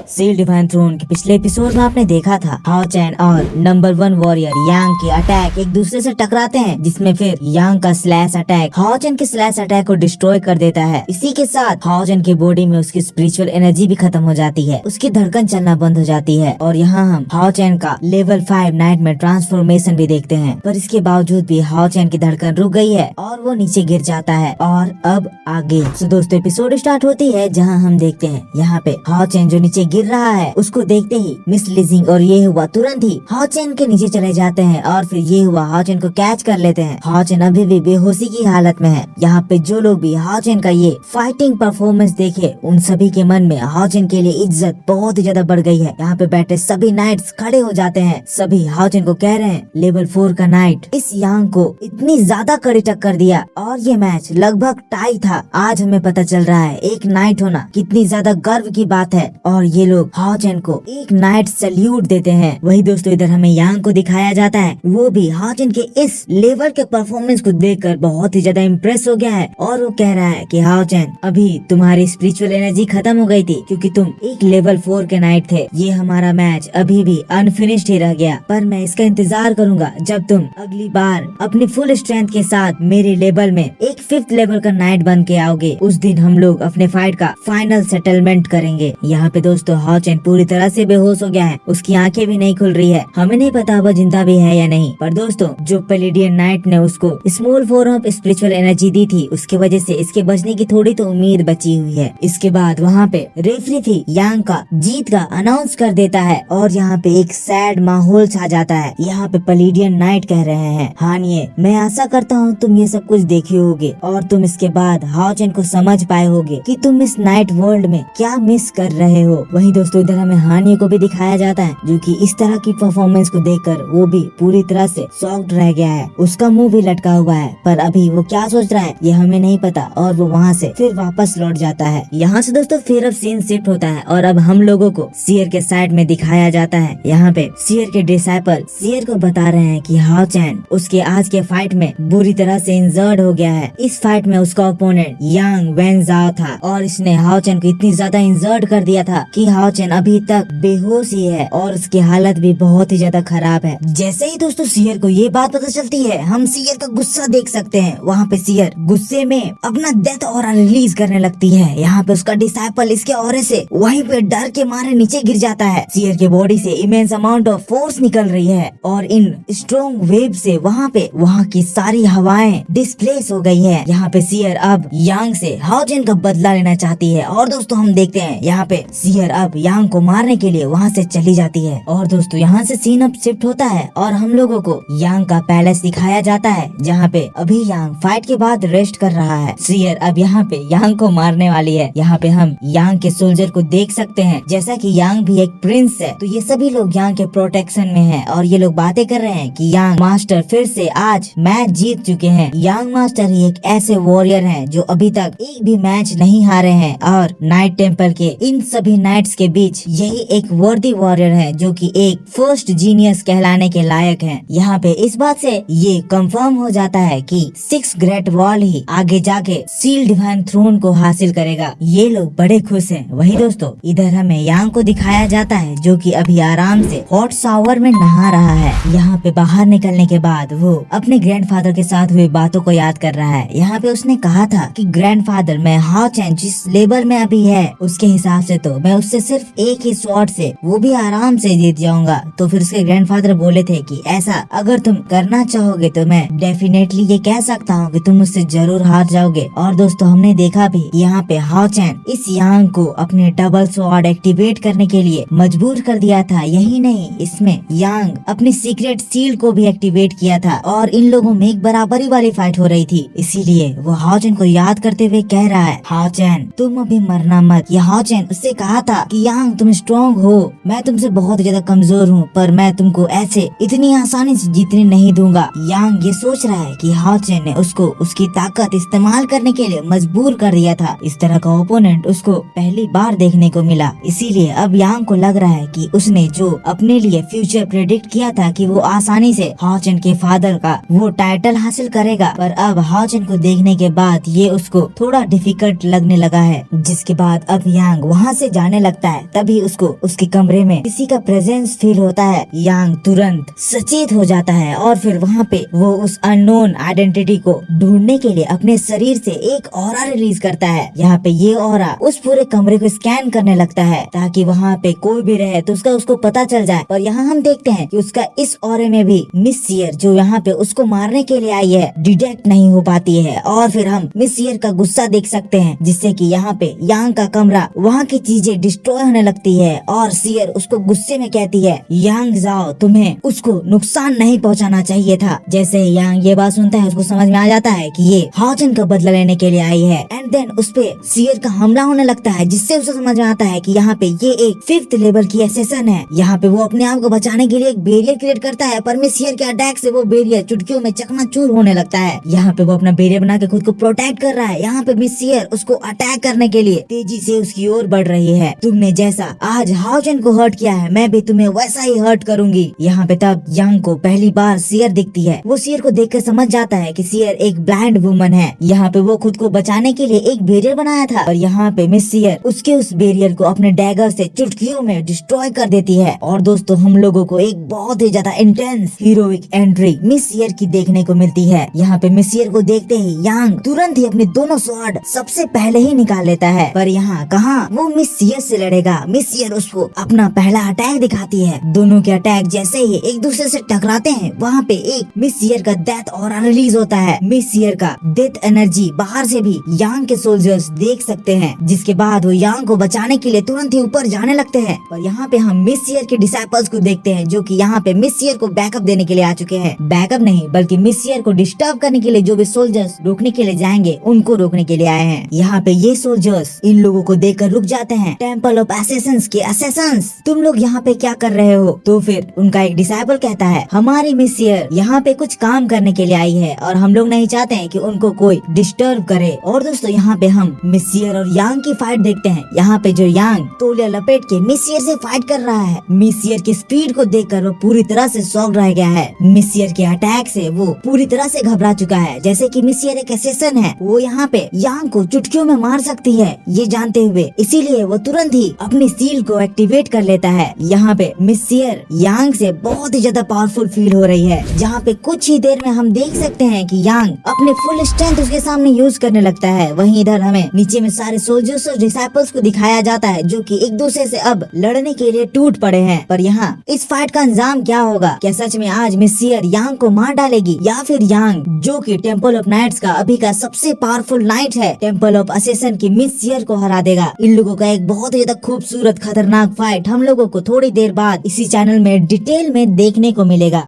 Seal divine throne के पिछले episode में आपने देखा था हाओ चैन और नंबर 1 वॉरियर यांग के अटैक एक दूसरे से टकराते हैं, जिसमें फिर यांग का स्लैश अटैक हाओ चैन के स्लैश अटैक को डिस्ट्रॉय कर देता है। इसी के साथ हाओ चैन की बॉडी में उसकी स्पिरिचुअल एनर्जी भी खत्म हो जाती है, उसकी धड़कन चलना बंद हो जाती है। और यहाँ हम हाओ चैन का लेवल 5 नाइट में ट्रांसफॉर्मेशन भी देखते हैं, पर इसके बावजूद भी हाओ चैन की धड़कन रुक गई है और वो नीचे गिर जाता है। और अब आगे दोस्तों एपिसोड स्टार्ट होती है, जहाँ हम देखते हैं यहाँ पे हाओ चैन जो नीचे गिर रहा है उसको देखते ही मिस लिजिंग और ये हुआ तुरंत ही हाओ चैन के नीचे चले जाते हैं और फिर ये हुआ हाओ चैन को कैच कर लेते हैं। हाओ चैन अभी भी बेहोशी की हालत में है। यहाँ पे जो लोग भी हाओ चैन का ये फाइटिंग परफॉर्मेंस देखे उन सभी के मन में हाओ चैन के लिए इज्जत बहुत ही ज्यादा बढ़ गई है। यहाँ पे बैठे सभी नाइट्स खड़े हो जाते हैं, सभी हाओ चैन को कह रहे हैं लेवल 4 का नाइट इस यांग को इतनी ज्यादा कड़ी टक्कर दिया और ये मैच लगभग टाई था। आज हमें पता चल रहा है एक नाइट होना कितनी ज्यादा गर्व की बात है और ये लोग हाओ चैन को एक नाइट सैल्यूट देते हैं। वही दोस्तों इधर हमें यांग को दिखाया जाता है, वो भी हाओ चैन के इस लेवल के परफॉर्मेंस को देखकर बहुत ही ज्यादा इम्प्रेस हो गया है और वो कह रहा है कि हाओ चैन अभी तुम्हारी स्पिरिचुअल एनर्जी खत्म हो गई थी क्योंकि तुम एक लेवल 4 के नाइट थे। ये हमारा मैच अभी भी अनफिनिश्ड ही रह गया, पर मैं इसका इंतजार करूंगा जब तुम अगली बार अपनी फुल स्ट्रेंथ के साथ मेरे लेवल में एक 5th लेवल का नाइट बन के आओगे। उस दिन हम लोग अपने फाइट का फाइनल सेटलमेंट करेंगे। यहाँ पे दोस्तों हाओ चैन पूरी तरह से बेहोश हो गया है, उसकी आंखें भी नहीं खुल रही है। हमें नहीं पता वो जिंदा भी है या नहीं, पर दोस्तों जो पैलेडियन नाइट ने उसको small form of spiritual energy दी थी उसकी वजह से इसके बचने की थोड़ी तो उम्मीद बची हुई है। इसके बाद वहाँ पे रेफरी भी यांग का जीत का अनाउंस कर देता है और यहाँ पे एक सैड माहौल छा जाता है। यहाँ पे पैलेडियन नाइट कह रहे हैं हानिए मैं आशा करता हूँ तुम ये सब कुछ देखे होगे और तुम इसके बाद हाओ चैन को समझ पाए होगे कि तुम इस नाइट वर्ल्ड में क्या मिस कर रहे हो। वहीं दोस्तों इधर हमें हानिए को भी दिखाया जाता है जो कि इस तरह की परफॉर्मेंस को देखकर वो भी पूरी तरह से शॉक्ड रह गया है, उसका मुंह भी लटका हुआ है, पर अभी वो क्या सोच रहा है ये हमें नहीं पता और वो वहाँ से फिर वापस लौट जाता है। यहाँ से दोस्तों फिर अब सीन शिफ्ट होता है और अब हम लोगों को सियर के साइड में दिखाया जाता है। यहाँ पे सियर के डिसाइपल सियर को बता रहे हैं कि हाओ चैन उसके आज के फाइट में बुरी तरह से इंजर्ड हो गया है। इस फाइट में उसका ओपोनेंट यांग वेनजाओ था और इसने हाओ चैन को इतनी ज्यादा इंजर्ड कर दिया था कि हाओ चैन अभी तक बेहोश ही है और उसकी हालत भी बहुत ही ज्यादा खराब है। जैसे ही दोस्तों सियर को ये बात पता चलती है हम सियर का गुस्सा देख सकते हैं। वहाँ पे सियर गुस्से में अपना डेथ ऑरा रिलीज करने लगती है। यहाँ पे उसका डिसाइपल इसके ऑरे से वहीं पे डर के मारे नीचे गिर जाता है। सियर के बॉडी से इमेंस अमाउंट ऑफ फोर्स निकल रही है और इन स्ट्रॉन्ग वेव से वहाँ की सारी हवाएं डिस्प्लेस हो गई है। यहाँ पे सियर अब यांग से हाओ चैन का बदला लेना चाहती है और दोस्तों हम देखते हैं यहाँ पे सियर अब यांग को मारने के लिए वहाँ से चली जाती है। और दोस्तों यहाँ से सीन अब शिफ्ट होता है और हम लोगों को यांग का पैलेस दिखाया जाता है जहाँ पे अभी यांग फाइट के बाद रेस्ट कर रहा है। सियर अब यहाँ पे यांग को मारने वाली है। यहाँ पे हम यांग के सोल्जर को देख सकते हैं, जैसा कि यांग भी एक प्रिंस है तो ये सभी लोग यांग के प्रोटेक्शन में है और ये लोग बातें कर रहे हैं कि यांग मास्टर फिर से आज मैच जीत चुके हैं। यांग मास्टर ही एक ऐसे वॉरियर हैं जो अभी तक एक भी मैच नहीं हारे हैं और नाइट टेम्पल के इन सभी नाइट्स के बीच यही एक वर्दी वॉरियर है जो कि एक फर्स्ट जीनियस कहलाने के लायक है। यहाँ पे इस बात से ये कंफर्म हो जाता है कि 6 ग्रेट वॉल ही आगे जाके सील डिवाइन थ्रोन को हासिल करेगा। ये लोग बड़े खुश हैं। वही दोस्तों इधर हमें यांग को दिखाया जाता है जो कि अभी आराम से हॉट शावर में नहा रहा है। यहाँ पे बाहर निकलने के बाद वो अपने ग्रैंडफादर के साथ हुई बातों को याद कर रहा है। यहाँ पे उसने कहा था कि ग्रैंडफादर मैं हाओ चैन जिस लेवल में अभी है उसके हिसाब से तो मैं उससे सिर्फ एक ही शॉट से वो भी आराम से जीत जाऊंगा। तो फिर उसके ग्रैंडफादर बोले थे कि ऐसा अगर तुम करना चाहोगे तो मैं डेफिनेटली ये कह सकता हूँ कि तुम मुझसे जरूर हार जाओगे। और दोस्तों हमने देखा भी यहाँ पे हाओ चैन इस यांग को अपने डबल स्वॉर्ड एक्टिवेट करने के लिए मजबूर कर दिया था। यही नहीं इसमें यांग अपनी सीक्रेट सील को भी एक्टिवेट किया था और इन लोगों में एक बराबरी वाली फाइट हो रही थी। इसीलिए वो हाओ चैन को याद करते हुए कह रहा है हाओ चैन तुम अभी मरना मत। ये हाओ चैन उससे कहा था कि यांग तुम स्ट्रॉन्ग हो, मैं तुमसे बहुत ज्यादा कमजोर हूँ पर मैं तुमको ऐसे इतनी आसानी से जीतने नहीं दूंगा। यांग ये सोच रहा है कि हाओ चैन ने उसको उसकी ताकत इस्तेमाल करने के लिए मजबूर कर दिया था। इस तरह का ओपोनेंट उसको पहली बार देखने को मिला। इसीलिए अब यांग को लग रहा है कि उसने जो अपने लिए फ्यूचर प्रेडिक्ट किया था कि वो आसानी से हाओ चैन के फादर का वो टाइटल हासिल करेगा, पर अब हाओ चैन को देखने के बाद ये उसको थोड़ा डिफिकल्ट लगने लगा है। जिसके बाद अब यांग वहाँ से जाने लगता लगता है तभी उसको उसके कमरे में किसी का प्रेजेंस फील होता है। यांग तुरंत सचेत हो जाता है और फिर वहाँ पे वो उस अननोन आइडेंटिटी को ढूंढने के लिए अपने शरीर से एक ऑरा रिलीज करता है। यहाँ पे ये ऑरा उस पूरे कमरे को स्कैन करने लगता है ताकि वहाँ पे कोई भी रहे तो उसको पता चल जाए। पर यहाँ हम देखते हैं कि उसका इस ऑरे में भी मिस सियर जो यहाँ पे उसको मारने के लिए आई है डिटेक्ट नहीं हो पाती है। और फिर हम मिस सियर का गुस्सा देख सकते हैं जिससे कि यहाँ पे यांग का कमरा वहाँ की चीजें डिस्ट्रॉय होने लगती है और सियर उसको गुस्से में कहती है यांग जाओ, तुम्हें उसको नुकसान नहीं पहुँचाना चाहिए था। जैसे ही यांग ये बात सुनता है उसको समझ में आ जाता है कि ये हाओचेन का बदला लेने के लिए आई है। एंड देन उस पे सियर का हमला होने लगता है जिससे उसे समझ में आता है कि यहाँ पे ये एक 5th लेवल की एसेसन है। यहाँ पे वो अपने आप को बचाने के लिए एक बैरियर क्रिएट करता है पर मिस सियर के अटैक से वो बैरियर चुटकियों में चकनाचूर होने लगता है। यहाँ पे वो अपना बैरियर बना के खुद को प्रोटेक्ट कर रहा है। यहाँ पे मिस सियर उसको अटैक करने के लिए तेजी से उसकी ओर बढ़ रही है। तुमने जैसा आज हाओचेन को हर्ट किया है मैं भी तुम्हें वैसा ही हर्ट करूंगी। यहाँ पे तब यांग को पहली बार सियर दिखती है। वो सियर को देखकर समझ जाता है कि सियर एक ब्लाइंड वुमन है। यहाँ पे वो खुद को बचाने के लिए एक बैरियर बनाया था और यहाँ पे मिस सियर उसके उस बैरियर को अपने डैगर से चुटकियों में डिस्ट्रॉय कर देती है। और दोस्तों हम लोगों को एक बहुत ही ज्यादा इंटेंस हीरोइक एंट्री मिस सियर की देखने को मिलती है। यहाँ पे मिस सियर को देखते ही यांग तुरंत ही अपने दोनों स्वॉर्ड सबसे पहले ही निकाल लेता है। पर यहाँ कहाँ वो मिस सियर से लड़ेगा। मिस सियर उसको अपना पहला अटैक दिखाती है। दोनों के अटैक जैसे ही एक दूसरे से टकराते हैं वहाँ पे एक मिस सियर का डेथ ऑरा रिलीज होता है। मिस सियर का डेथ एनर्जी बाहर से भी यांग के सोल्जर्स देख सकते हैं जिसके बाद वो यांग को बचाने के लिए तुरंत ही ऊपर जाने लगते हैं। पर यहाँ पे हम मिस सियर के डिसाइपल्स को देखते हैं जो कि यहाँ पे मिस सियर को बैकअप देने के लिए आ चुके हैं। बैकअप नहीं बल्कि मिस सियर को डिस्टर्ब करने के लिए जो भी सोल्जर्स रोकने के लिए जाएंगे उनको रोकने के लिए आए हैं। यहाँ पे ये सोल्जर्स इन लोगों को देखकर रुक जाते हैं। टेम्पल ऑफ असैसिन्स के असैसिन्स तुम लोग यहाँ पे क्या कर रहे हो? तो फिर उनका एक डिसाइपल कहता है हमारी मिस सियर यहाँ पे कुछ काम करने के लिए आई है और हम लोग नहीं चाहते हैं कि उनको कोई डिस्टर्ब करे। और दोस्तों यहाँ पे हम मिस सियर और यांग की फाइट देखते हैं। यहाँ पे जो यांग तौलिया लपेट के मिस सियर से फाइट कर रहा है। मिस सियर की स्पीड को देखकर वो पूरी तरह से शॉक्ड रह गया है। मिस सियर के अटैक से वो पूरी तरह से घबरा चुका है। जैसे कि मिस सियर एक असैसिन है वो यहाँ पे यांग को चुटकियों में मार सकती है ये जानते हुए, इसीलिए वो तुरंत ही अपनी सील को एक्टिवेट कर लेता है। यहाँ पे मिस सियर यांग से बहुत ही ज्यादा पावरफुल फील हो रही है। जहाँ पे कुछ ही देर में हम देख सकते हैं कि यांग अपने फुल स्ट्रेंथ उसके सामने यूज करने लगता है। वहीं इधर हमें नीचे में सारे सोल्जर्स और डिसाइपल्स को दिखाया जाता है जो कि एक दूसरे से अब लड़ने के लिए टूट पड़े हैं। पर यहाँ इस फाइट का अंजाम क्या होगा? क्या सच में आज मिस सियर यांग को मार डालेगी या फिर यांग जो कि टेम्पल ऑफ नाइट्स का अभी का सबसे पावरफुल नाइट है टेम्पल ऑफ असैसिन की मिस सियर को हरा देगा? इन लोगों का एक बहुत ही ज्यादा खूबसूरत खतरनाक फाइट हम लोगों को थोड़ी देर बाद इसी चैनल में डिटेल में देखने को मिलेगा।